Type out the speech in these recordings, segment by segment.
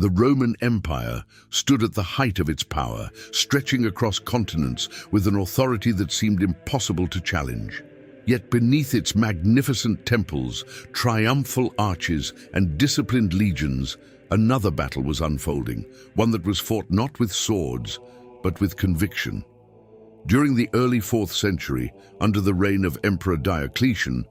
The Roman Empire stood at the height of its power, stretching across continents with an authority that seemed impossible to challenge. Yet beneath its magnificent temples, triumphal arches, and disciplined legions, another battle was unfolding, one that was fought not with swords, but with conviction. During the early 4th century, under the reign of Emperor Diocletian,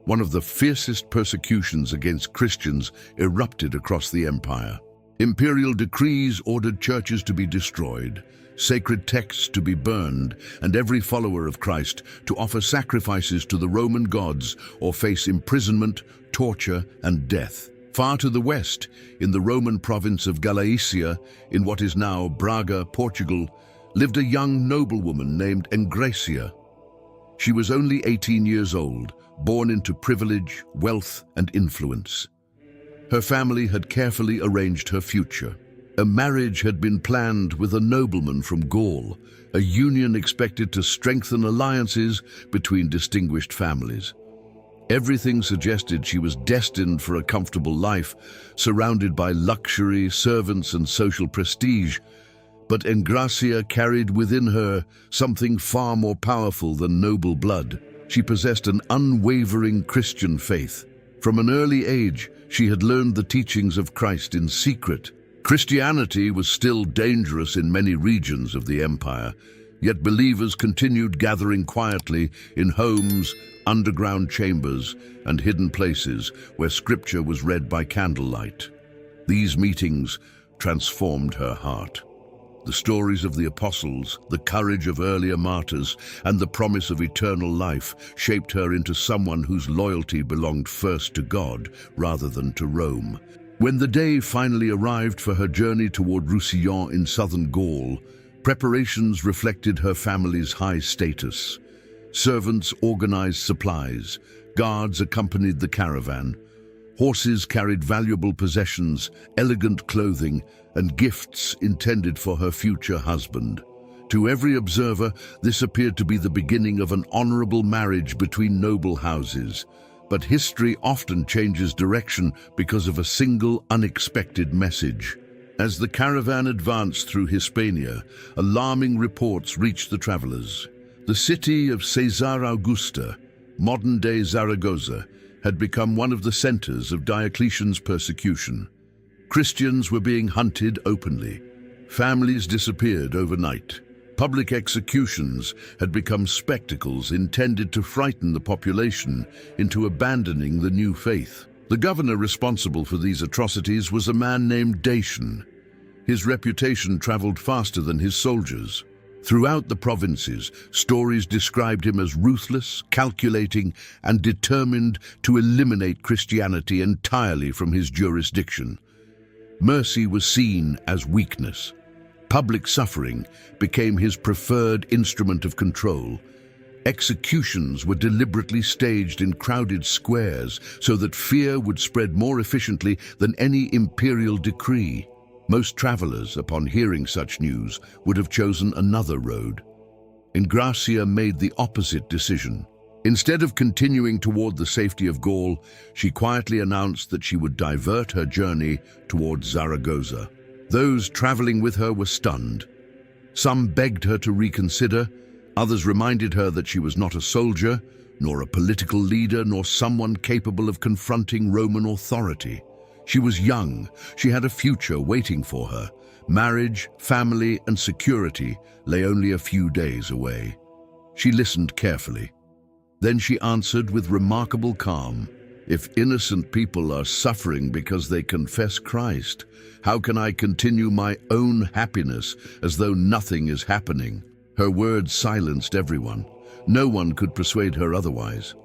one of the fiercest persecutions against Christians erupted across the empire. Imperial decrees ordered churches to be destroyed, sacred texts to be burned, and every follower of Christ to offer sacrifices to the Roman gods or face imprisonment, torture, and death. Far to the west, in the Roman province of Galicia, in what is now Braga, Portugal, lived a young noblewoman named Engracia. She was only 18 years old, born into privilege, wealth, and influence. Her family had carefully arranged her future. A marriage had been planned with a nobleman from Gaul, a union expected to strengthen alliances between distinguished families. Everything suggested she was destined for a comfortable life, surrounded by luxury, servants, and social prestige. But Engracia carried within her something far more powerful than noble blood. She possessed an unwavering Christian faith. From an early age, she had learned the teachings of Christ in secret. Christianity was still dangerous in many regions of the empire, yet believers continued gathering quietly in homes, underground chambers, and hidden places where scripture was read by candlelight. These meetings transformed her heart. The stories of the apostles, the courage of earlier martyrs, and the promise of eternal life shaped her into someone whose loyalty belonged first to God rather than to Rome. When the day finally arrived for her journey toward Roussillon in southern Gaul, preparations reflected her family's high status. Servants organized supplies, guards accompanied the caravan, horses carried valuable possessions, elegant clothing, and gifts intended for her future husband. To every observer, this appeared to be the beginning of an honorable marriage between noble houses. But history often changes direction because of a single unexpected message. As the caravan advanced through Hispania, alarming reports reached the travelers. The city of Caesar Augusta, modern-day Zaragoza, had become one of the centers of Diocletian's persecution. Christians were being hunted openly. Families disappeared overnight. Public executions had become spectacles intended to frighten the population into abandoning the new faith. The governor responsible for these atrocities was a man named Dacianus. His reputation traveled faster than his soldiers. Throughout the provinces, stories described him as ruthless, calculating, and determined to eliminate Christianity entirely from his jurisdiction. Mercy was seen as weakness. Public suffering became his preferred instrument of control. Executions were deliberately staged in crowded squares so that fear would spread more efficiently than any imperial decree. Most travelers, upon hearing such news, would have chosen another road. Engracia made the opposite decision. Instead of continuing toward the safety of Gaul, she quietly announced that she would divert her journey towards Zaragoza. Those traveling with her were stunned. Some begged her to reconsider, others reminded her that she was not a soldier, nor a political leader, nor someone capable of confronting Roman authority. She was young, she had a future waiting for her. Marriage, family, and security lay only a few days away. She listened carefully. Then she answered with remarkable calm, "If innocent people are suffering because they confess Christ, how can I continue my own happiness as though nothing is happening?" Her words silenced everyone. No one could persuade her otherwise.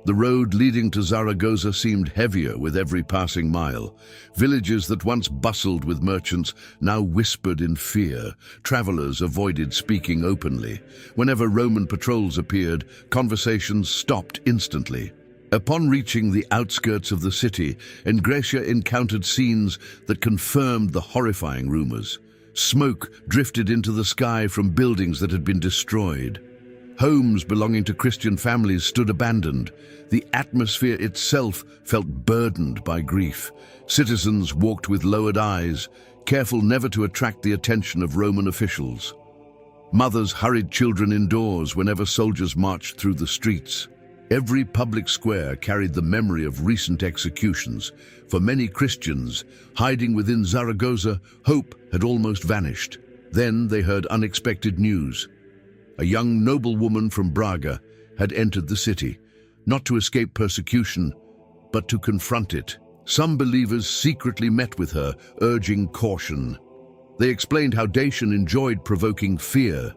The road leading to Zaragoza seemed heavier with every passing mile. Villages that once bustled with merchants now whispered in fear. Travelers avoided speaking openly. Whenever Roman patrols appeared, conversations stopped instantly. Upon reaching the outskirts of the city, Engracia encountered scenes that confirmed the horrifying rumors. Smoke drifted into the sky from buildings that had been destroyed. Homes belonging to Christian families stood abandoned. The atmosphere itself felt burdened by grief. Citizens walked with lowered eyes, careful never to attract the attention of Roman officials. Mothers hurried children indoors whenever soldiers marched through the streets. Every public square carried the memory of recent executions. For many Christians, hiding within Zaragoza, hope had almost vanished. Then they heard unexpected news. A young noblewoman from Braga had entered the city, not to escape persecution, but to confront it. Some believers secretly met with her, urging caution. They explained how Dacian enjoyed provoking fear.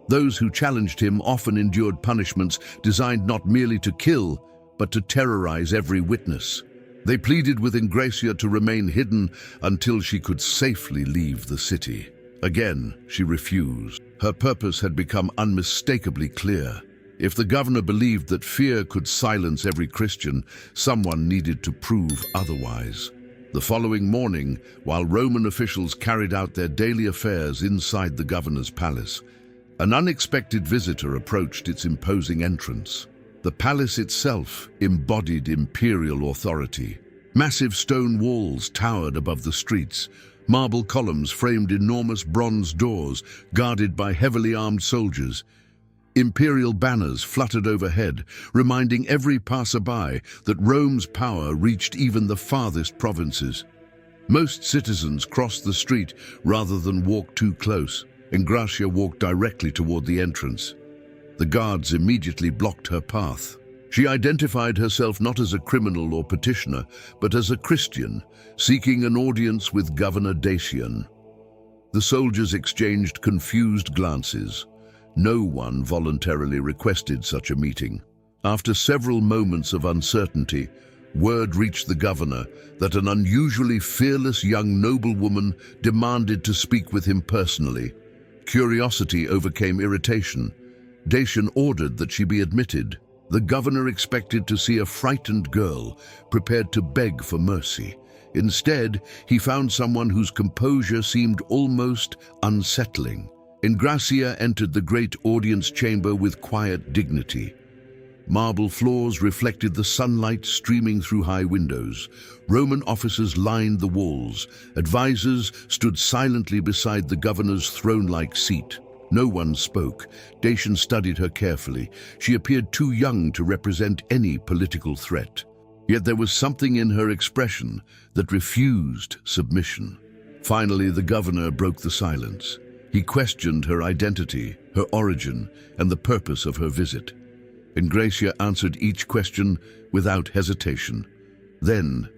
Those who challenged him often endured punishments designed not merely to kill, but to terrorize every witness. They pleaded with Engracia to remain hidden until she could safely leave the city. Again, she refused. Her purpose had become unmistakably clear. If the governor believed that fear could silence every Christian, someone needed to prove otherwise. The following morning, while Roman officials carried out their daily affairs inside the governor's palace, an unexpected visitor approached its imposing entrance. The palace itself embodied imperial authority. Massive stone walls towered above the streets. Marble columns framed enormous bronze doors guarded by heavily armed soldiers. Imperial banners fluttered overhead, reminding every passerby that Rome's power reached even the farthest provinces. Most citizens crossed the street rather than walk too close. Engracia walked directly toward the entrance. The guards immediately blocked her path. She identified herself not as a criminal or petitioner, but as a Christian, seeking an audience with Governor Dacianus. The soldiers exchanged confused glances. No one voluntarily requested such a meeting. After several moments of uncertainty, word reached the governor that an unusually fearless young noblewoman demanded to speak with him personally. Curiosity overcame irritation. Dacian ordered that she be admitted. The governor expected to see a frightened girl, prepared to beg for mercy. Instead, he found someone whose composure seemed almost unsettling. Engracia entered the great audience chamber with quiet dignity. Marble floors reflected the sunlight streaming through high windows. Roman officers lined the walls. Advisors stood silently beside the governor's throne-like seat. No one spoke. Dacian studied her carefully. She appeared too young to represent any political threat. Yet there was something in her expression that refused submission. Finally, the governor broke the silence. He questioned her identity, her origin, and the purpose of her visit. Engracia answered each question without hesitation. Then,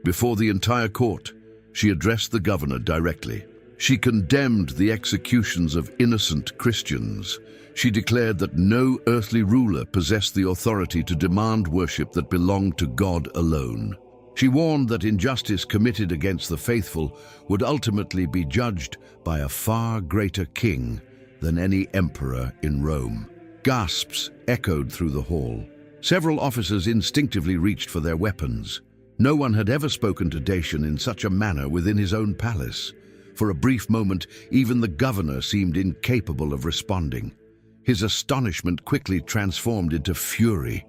before the entire court, she addressed the governor directly. She condemned the executions of innocent Christians. She declared that no earthly ruler possessed the authority to demand worship that belonged to God alone. She warned that injustice committed against the faithful would ultimately be judged by a far greater king than any emperor in Rome. Gasps echoed through the hall. Several officers instinctively reached for their weapons. No one had ever spoken to Dacian in such a manner within his own palace. For a brief moment, even the governor seemed incapable of responding. His astonishment quickly transformed into fury.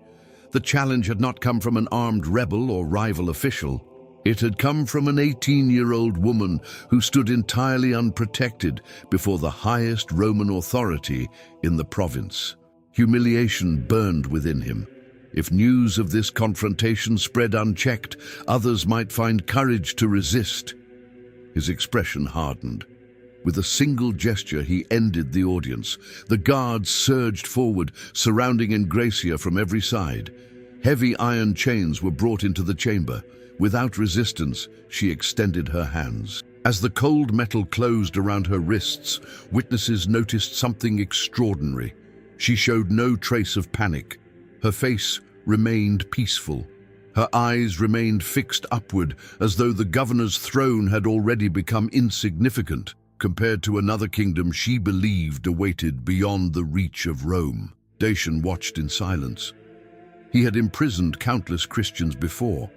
The challenge had not come from an armed rebel or rival official. It had come from an 18-year-old woman who stood entirely unprotected before the highest Roman authority in the province. Humiliation burned within him. If news of this confrontation spread unchecked, others might find courage to resist. His expression hardened. With a single gesture, he ended the audience. The guards surged forward, surrounding Engracia from every side. Heavy iron chains were brought into the chamber. Without resistance, she extended her hands. As the cold metal closed around her wrists, witnesses noticed something extraordinary. She showed no trace of panic. Her face remained peaceful. Her eyes remained fixed upward, as though the governor's throne had already become insignificant compared to another kingdom she believed awaited beyond the reach of Rome. Dacian watched in silence. He had imprisoned countless Christians before,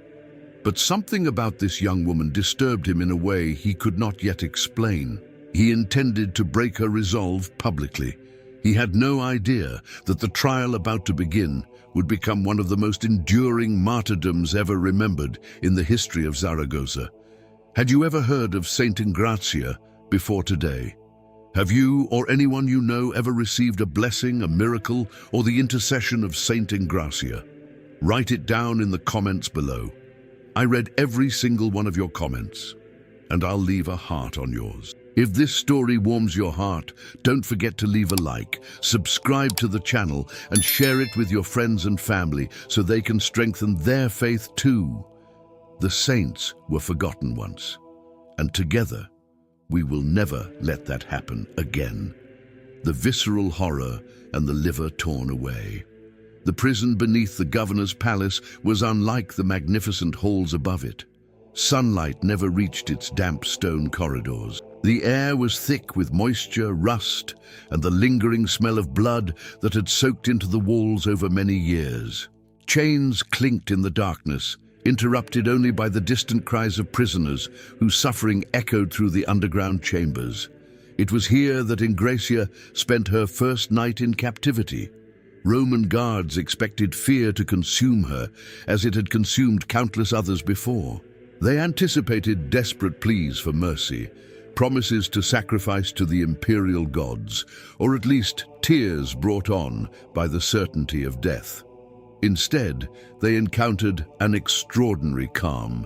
but something about this young woman disturbed him in a way he could not yet explain. He intended to break her resolve publicly. He had no idea that the trial about to begin would become one of the most enduring martyrdoms ever remembered in the history of Zaragoza. Had you ever heard of Saint Engracia before today? Have you or anyone you know ever received a blessing, a miracle, or the intercession of Saint Engracia? Write it down in the comments below. I read every single one of your comments, and I'll leave a heart on yours. If this story warms your heart, don't forget to leave a like, subscribe to the channel, and share it with your friends and family so they can strengthen their faith too. The saints were forgotten once, and together we will never let that happen again. The visceral horror and the liver torn away. The prison beneath the governor's palace was unlike the magnificent halls above it. Sunlight never reached its damp stone corridors. The air was thick with moisture, rust, and the lingering smell of blood that had soaked into the walls over many years. Chains clinked in the darkness, interrupted only by the distant cries of prisoners whose suffering echoed through the underground chambers. It was here that Engracia spent her first night in captivity. Roman guards expected fear to consume her, as it had consumed countless others before. They anticipated desperate pleas for mercy, promises to sacrifice to the imperial gods, or at least tears brought on by the certainty of death. Instead, they encountered an extraordinary calm.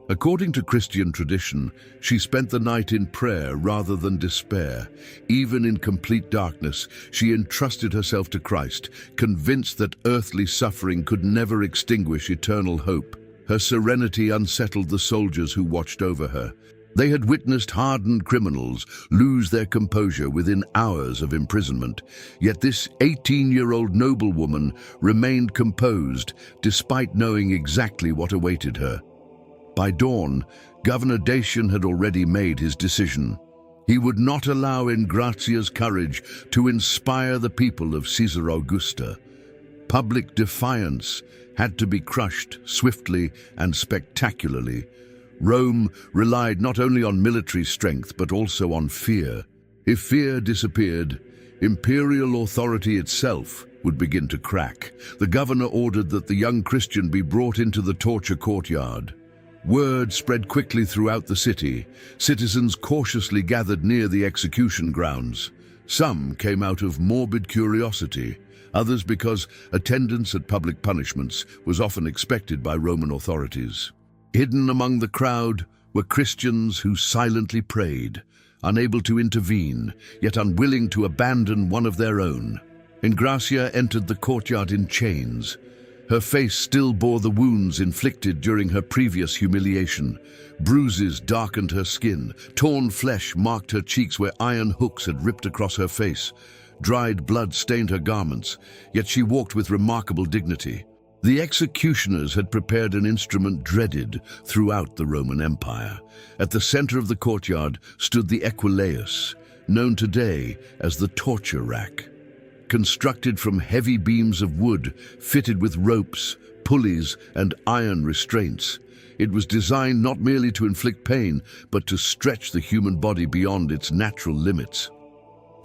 According to Christian tradition, she spent the night in prayer rather than despair. Even in complete darkness, she entrusted herself to Christ, convinced that earthly suffering could never extinguish eternal hope. Her serenity unsettled the soldiers who watched over her. They had witnessed hardened criminals lose their composure within hours of imprisonment, yet this 18-year-old noblewoman remained composed despite knowing exactly what awaited her. By dawn, Governor Dacianus had already made his decision. He would not allow Engracia's courage to inspire the people of Caesar Augusta. Public defiance had to be crushed swiftly and spectacularly. Rome relied not only on military strength but also on fear. If fear disappeared, imperial authority itself would begin to crack. The governor ordered that the young Christian be brought into the torture courtyard. Word spread quickly throughout the city. Citizens cautiously gathered near the execution grounds. Some came out of morbid curiosity, others because attendance at public punishments was often expected by Roman authorities. Hidden among the crowd were Christians who silently prayed, unable to intervene, yet unwilling to abandon one of their own. Engracia entered the courtyard in chains. Her face still bore the wounds inflicted during her previous humiliation. Bruises darkened her skin. Torn flesh marked her cheeks where iron hooks had ripped across her face. Dried blood stained her garments, yet she walked with remarkable dignity. The executioners had prepared an instrument dreaded throughout the Roman Empire. At the center of the courtyard stood the equileus, known today as the torture rack. Constructed from heavy beams of wood, fitted with ropes, pulleys, and iron restraints, it was designed not merely to inflict pain, but to stretch the human body beyond its natural limits.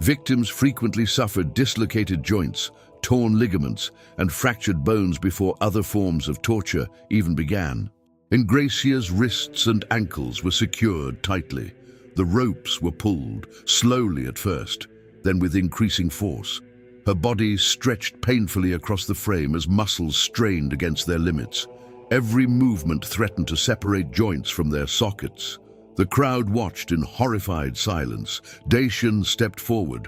Victims frequently suffered dislocated joints, torn ligaments, and fractured bones before other forms of torture even began. Engracia's wrists and ankles were secured tightly. The ropes were pulled, slowly at first, then with increasing force. Her body stretched painfully across the frame as muscles strained against their limits. Every movement threatened to separate joints from their sockets. The crowd watched in horrified silence. Dacianus stepped forward.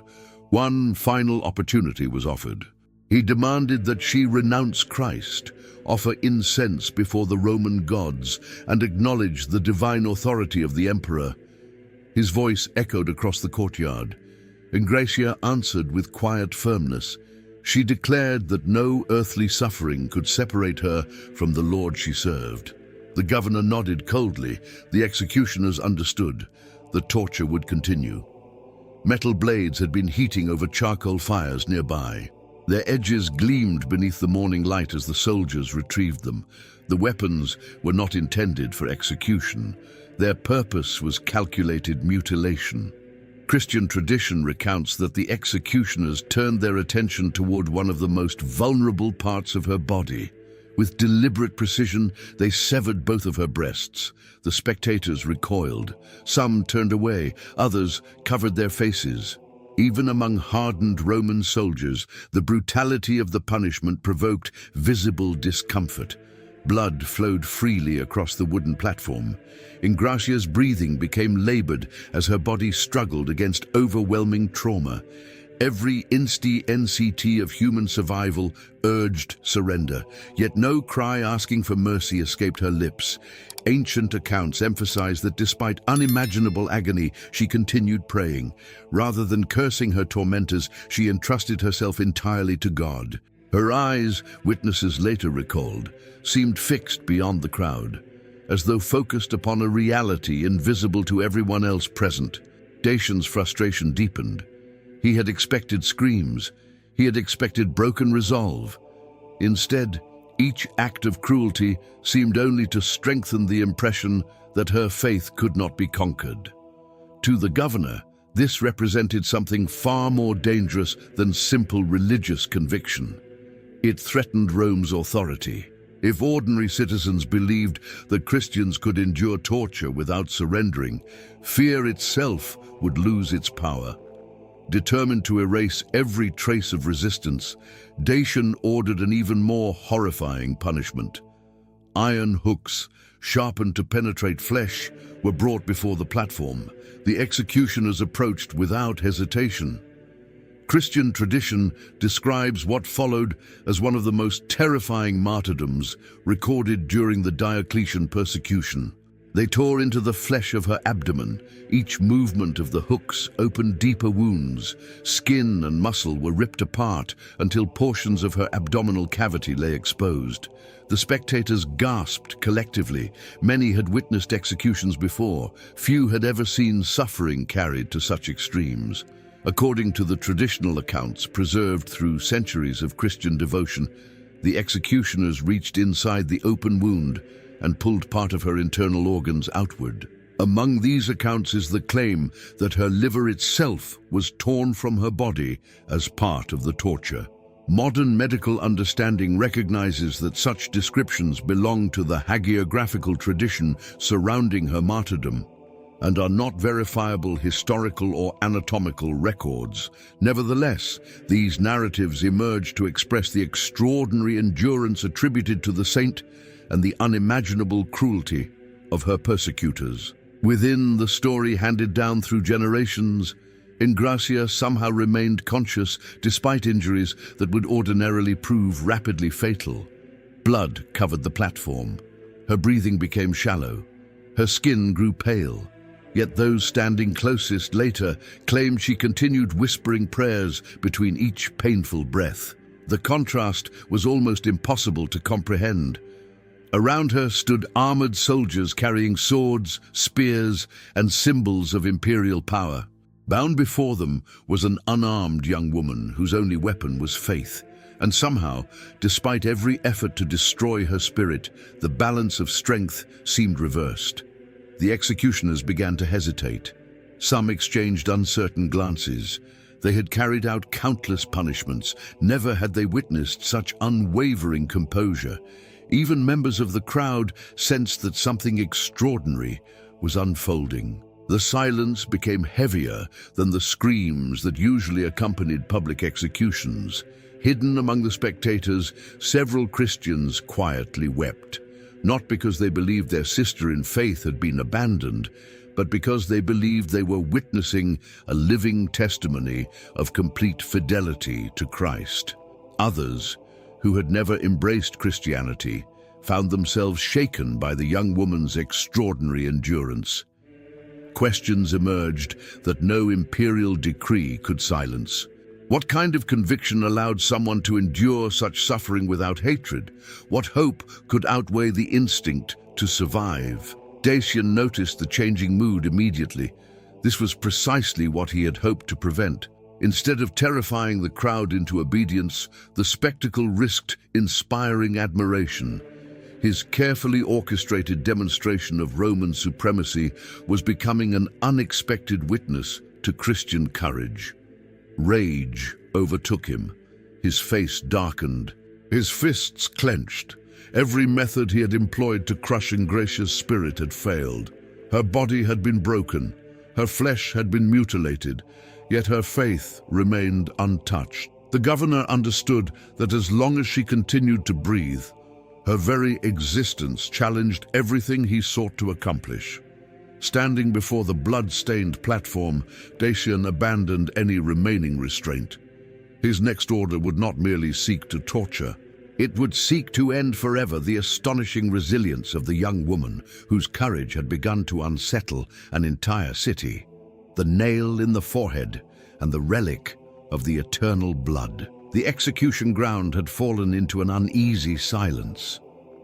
One final opportunity was offered. He demanded that she renounce Christ, offer incense before the Roman gods, and acknowledge the divine authority of the emperor. His voice echoed across the courtyard. Engracia answered with quiet firmness. She declared that no earthly suffering could separate her from the Lord she served. The governor nodded coldly. The executioners understood. The torture would continue. Metal blades had been heating over charcoal fires nearby. Their edges gleamed beneath the morning light as the soldiers retrieved them. The weapons were not intended for execution. Their purpose was calculated mutilation. Christian tradition recounts that the executioners turned their attention toward one of the most vulnerable parts of her body, With deliberate precision, they severed both of her breasts. The spectators recoiled. Some turned away, others covered their faces. Even among hardened Roman soldiers, the brutality of the punishment provoked visible discomfort. Blood flowed freely across the wooden platform. Engracia's breathing became labored as her body struggled against overwhelming trauma. Every NCT of human survival urged surrender, yet no cry asking for mercy escaped her lips. Ancient accounts emphasize that despite unimaginable agony, she continued praying. Rather than cursing her tormentors, she entrusted herself entirely to God. Her eyes, witnesses later recalled, seemed fixed beyond the crowd, as though focused upon a reality invisible to everyone else present. Dacianus' frustration deepened. He had expected screams. He had expected broken resolve. Instead, each act of cruelty seemed only to strengthen the impression that her faith could not be conquered. To the governor, this represented something far more dangerous than simple religious conviction. It threatened Rome's authority. If ordinary citizens believed that Christians could endure torture without surrendering, fear itself would lose its power. Determined to erase every trace of resistance, Dacian ordered an even more horrifying punishment. Iron hooks, sharpened to penetrate flesh, were brought before the platform. The executioners approached without hesitation. Christian tradition describes what followed as one of the most terrifying martyrdoms recorded during the Diocletian persecution. They tore into the flesh of her abdomen. Each movement of the hooks opened deeper wounds. Skin and muscle were ripped apart until portions of her abdominal cavity lay exposed. The spectators gasped collectively. Many had witnessed executions before. Few had ever seen suffering carried to such extremes. According to the traditional accounts preserved through centuries of Christian devotion, the executioners reached inside the open wound and pulled part of her internal organs outward. Among these accounts is the claim that her liver itself was torn from her body as part of the torture. Modern medical understanding recognizes that such descriptions belong to the hagiographical tradition surrounding her martyrdom and are not verifiable historical or anatomical records. Nevertheless, these narratives emerge to express the extraordinary endurance attributed to the saint and the unimaginable cruelty of her persecutors. Within the story handed down through generations, Engracia somehow remained conscious despite injuries that would ordinarily prove rapidly fatal. Blood covered the platform. Her breathing became shallow. Her skin grew pale. Yet those standing closest later claimed she continued whispering prayers between each painful breath. The contrast was almost impossible to comprehend. Around her stood armored soldiers carrying swords, spears, and symbols of imperial power. Bound before them was an unarmed young woman whose only weapon was faith. And somehow, despite every effort to destroy her spirit, the balance of strength seemed reversed. The executioners began to hesitate. Some exchanged uncertain glances. They had carried out countless punishments. Never had they witnessed such unwavering composure. Even members of the crowd sensed that something extraordinary was unfolding. The silence became heavier than the screams that usually accompanied public executions. Hidden among the spectators, several Christians quietly wept, not because they believed their sister in faith had been abandoned, but because they believed they were witnessing a living testimony of complete fidelity to Christ. Others, who had never embraced Christianity, found themselves shaken by the young woman's extraordinary endurance. Questions emerged that no imperial decree could silence. What kind of conviction allowed someone to endure such suffering without hatred? What hope could outweigh the instinct to survive? Dacian noticed the changing mood immediately. This was precisely what he had hoped to prevent. Instead of terrifying the crowd into obedience, the spectacle risked inspiring admiration. His carefully orchestrated demonstration of Roman supremacy was becoming an unexpected witness to Christian courage. Rage overtook him. His face darkened. His fists clenched. Every method he had employed to crush Engracia's spirit had failed. Her body had been broken, her flesh had been mutilated, yet her faith remained untouched. The governor understood that as long as she continued to breathe, her very existence challenged everything he sought to accomplish. Standing before the blood-stained platform, Dacian abandoned any remaining restraint. His next order would not merely seek to torture, it would seek to end forever the astonishing resilience of the young woman whose courage had begun to unsettle an entire city. The nail in the forehead and the relic of the eternal blood. The execution ground had fallen into an uneasy silence.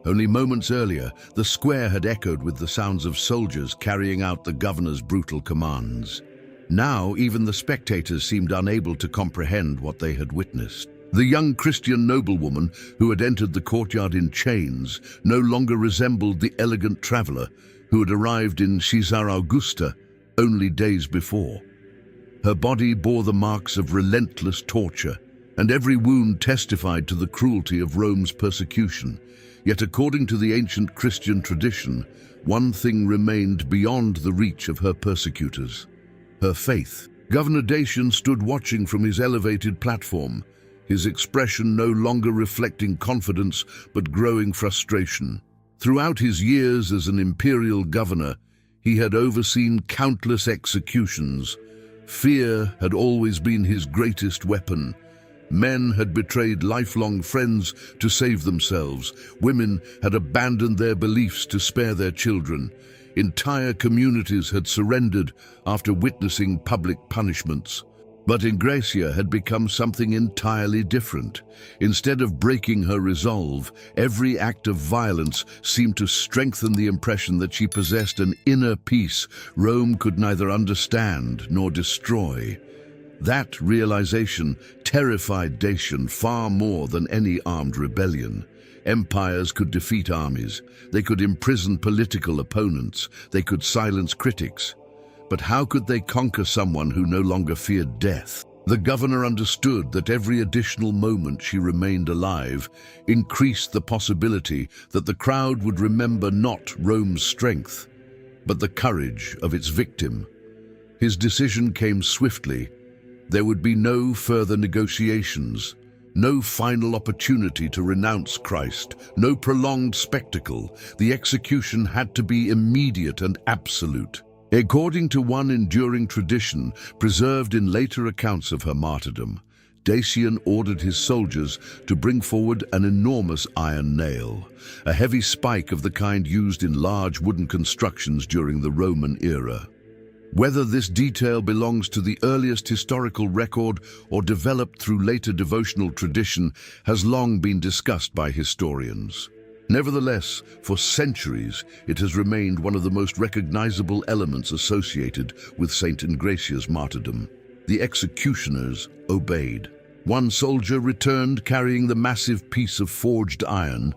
Only moments earlier, the square had echoed with the sounds of soldiers carrying out the governor's brutal commands. Now, even the spectators seemed unable to comprehend what they had witnessed. The young Christian noblewoman who had entered the courtyard in chains no longer resembled the elegant traveler who had arrived in Zaragoza only days before. Her body bore the marks of relentless torture, and every wound testified to the cruelty of Rome's persecution. Yet according to the ancient Christian tradition, one thing remained beyond the reach of her persecutors: her faith. Governor Dacianus stood watching from his elevated platform, his expression no longer reflecting confidence but growing frustration. Throughout his years as an imperial governor, he had overseen countless executions. Fear had always been his greatest weapon. Men had betrayed lifelong friends to save themselves. Women had abandoned their beliefs to spare their children. Entire communities had surrendered after witnessing public punishments. But Engracia had become something entirely different. Instead of breaking her resolve, every act of violence seemed to strengthen the impression that she possessed an inner peace Rome could neither understand nor destroy. That realization terrified Dacian far more than any armed rebellion. Empires could defeat armies, they could imprison political opponents, they could silence critics. But how could they conquer someone who no longer feared death? The governor understood that every additional moment she remained alive increased the possibility that the crowd would remember not Rome's strength, but the courage of its victim. His decision came swiftly. There would be no further negotiations, no final opportunity to renounce Christ, no prolonged spectacle. The execution had to be immediate and absolute. According to one enduring tradition preserved in later accounts of her martyrdom, Dacian ordered his soldiers to bring forward an enormous iron nail, a heavy spike of the kind used in large wooden constructions during the Roman era. Whether this detail belongs to the earliest historical record or developed through later devotional tradition has long been discussed by historians. Nevertheless, for centuries, it has remained one of the most recognizable elements associated with Saint Engracia's martyrdom. The executioners obeyed. One soldier returned carrying the massive piece of forged iron.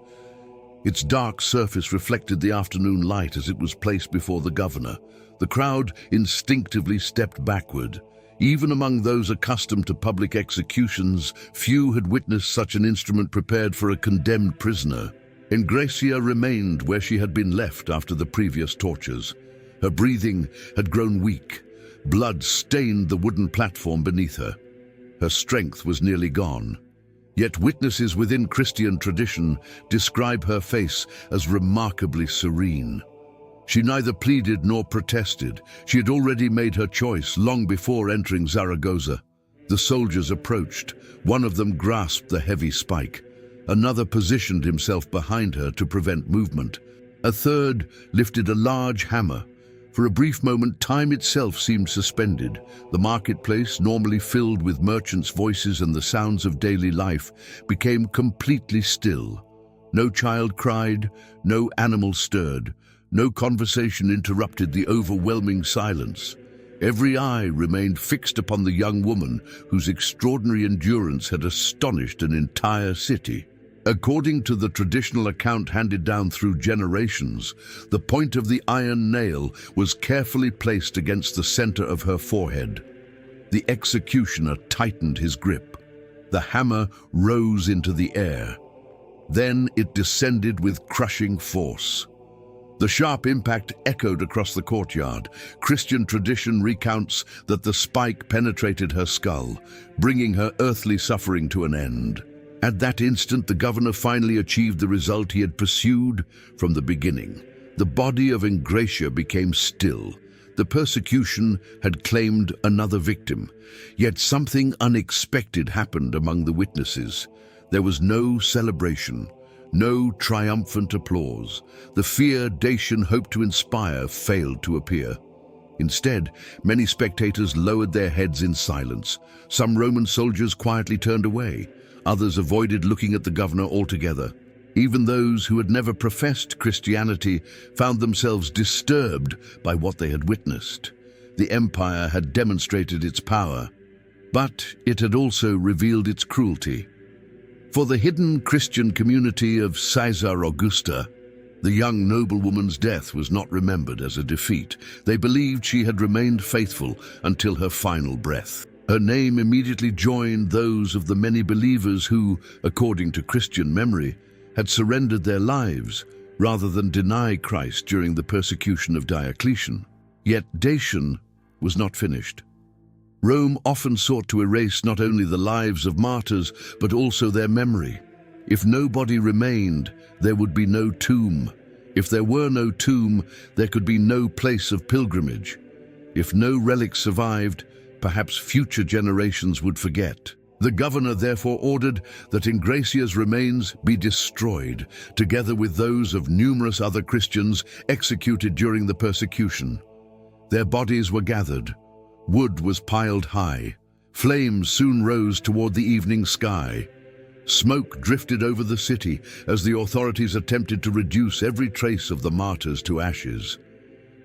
Its dark surface reflected the afternoon light as it was placed before the governor. The crowd instinctively stepped backward. Even among those accustomed to public executions, few had witnessed such an instrument prepared for a condemned prisoner. Engracia remained where she had been left after the previous tortures. Her breathing had grown weak. Blood stained the wooden platform beneath her. Her strength was nearly gone. Yet witnesses within Christian tradition describe her face as remarkably serene. She neither pleaded nor protested. She had already made her choice long before entering Zaragoza. The soldiers approached. One of them grasped the heavy spike. Another positioned himself behind her to prevent movement. A third lifted a large hammer. For a brief moment, time itself seemed suspended. The marketplace, normally filled with merchants' voices and the sounds of daily life, became completely still. No child cried, no animal stirred, no conversation interrupted the overwhelming silence. Every eye remained fixed upon the young woman whose extraordinary endurance had astonished an entire city. According to the traditional account handed down through generations, the point of the iron nail was carefully placed against the center of her forehead. The executioner tightened his grip. The hammer rose into the air. Then it descended with crushing force. The sharp impact echoed across the courtyard. Christian tradition recounts that the spike penetrated her skull, bringing her earthly suffering to an end. At that instant, the governor finally achieved the result he had pursued from the beginning. The body of Engracia became still. The persecution had claimed another victim. Yet something unexpected happened among the witnesses. There was no celebration, no triumphant applause. The fear Dacian hoped to inspire failed to appear. Instead, many spectators lowered their heads in silence. Some Roman soldiers quietly turned away. Others avoided looking at the governor altogether. Even those who had never professed Christianity found themselves disturbed by what they had witnessed. The empire had demonstrated its power, but it had also revealed its cruelty. For the hidden Christian community of Saint Engracia, the young noblewoman's death was not remembered as a defeat. They believed she had remained faithful until her final breath. Her name immediately joined those of the many believers who, according to Christian memory, had surrendered their lives rather than deny Christ during the persecution of Diocletian. Yet Dacian was not finished. Rome often sought to erase not only the lives of martyrs, but also their memory. If no body remained, there would be no tomb. If there were no tomb, there could be no place of pilgrimage. If no relic survived, perhaps future generations would forget. The governor therefore ordered that Engracia's remains be destroyed, together with those of numerous other Christians executed during the persecution. Their bodies were gathered. Wood was piled high. Flames soon rose toward the evening sky. Smoke drifted over the city as the authorities attempted to reduce every trace of the martyrs to ashes.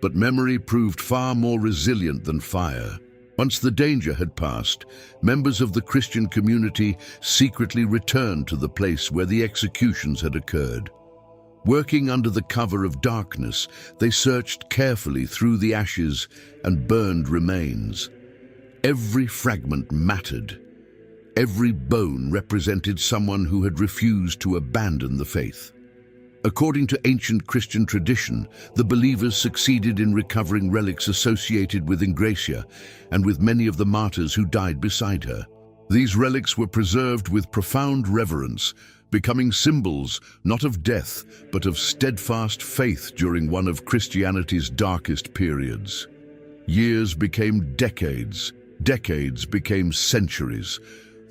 But memory proved far more resilient than fire. Once the danger had passed, members of the Christian community secretly returned to the place where the executions had occurred. Working under the cover of darkness, they searched carefully through the ashes and burned remains. Every fragment mattered. Every bone represented someone who had refused to abandon the faith. According to ancient Christian tradition, the believers succeeded in recovering relics associated with Engracia and with many of the martyrs who died beside her. These relics were preserved with profound reverence, becoming symbols not of death, but of steadfast faith during one of Christianity's darkest periods. Years became decades, decades became centuries.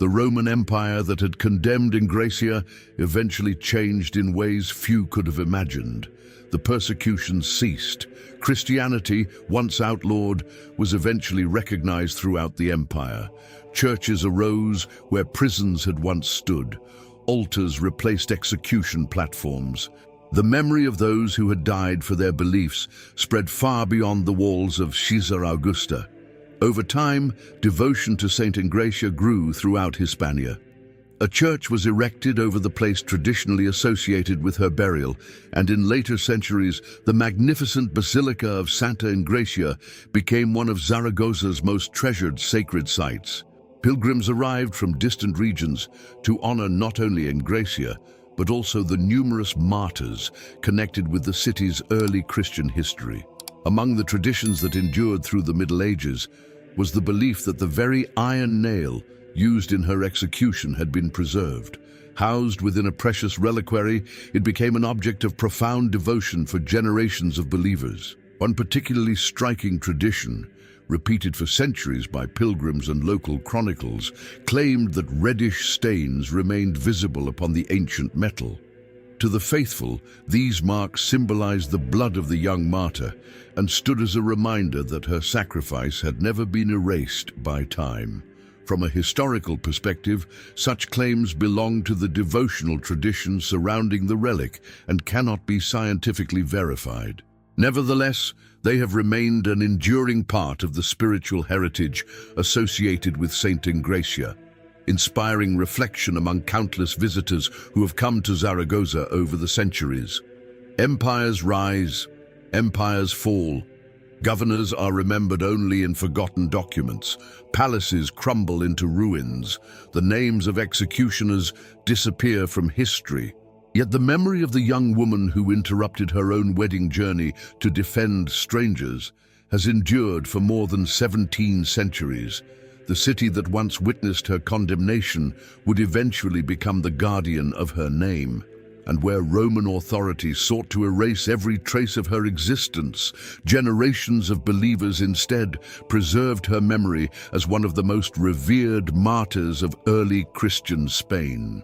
The Roman Empire that had condemned Engracia eventually changed in ways few could have imagined. The persecution ceased. Christianity, once outlawed, was eventually recognized throughout the empire. Churches arose where prisons had once stood. Altars replaced execution platforms. The memory of those who had died for their beliefs spread far beyond the walls of Zaragoza. Over time, devotion to Saint Engracia grew throughout Hispania. A church was erected over the place traditionally associated with her burial, and in later centuries, the magnificent Basilica of Santa Engracia became one of Zaragoza's most treasured sacred sites. Pilgrims arrived from distant regions to honor not only Engracia, but also the numerous martyrs connected with the city's early Christian history. Among the traditions that endured through the Middle Ages was the belief that the very iron nail used in her execution had been preserved. Housed within a precious reliquary, it became an object of profound devotion for generations of believers. One particularly striking tradition, repeated for centuries by pilgrims and local chronicles, claimed that reddish stains remained visible upon the ancient metal. To the faithful, these marks symbolized the blood of the young martyr and stood as a reminder that her sacrifice had never been erased by time. From a historical perspective, such claims belong to the devotional tradition surrounding the relic and cannot be scientifically verified. Nevertheless, they have remained an enduring part of the spiritual heritage associated with Saint Engracia, inspiring reflection among countless visitors who have come to Zaragoza over the centuries. Empires rise, empires fall. Governors are remembered only in forgotten documents. Palaces crumble into ruins. The names of executioners disappear from history. Yet the memory of the young woman who interrupted her own wedding journey to defend strangers has endured for more than 17 centuries. The city that once witnessed her condemnation would eventually become the guardian of her name. And where Roman authorities sought to erase every trace of her existence, generations of believers instead preserved her memory as one of the most revered martyrs of early Christian Spain.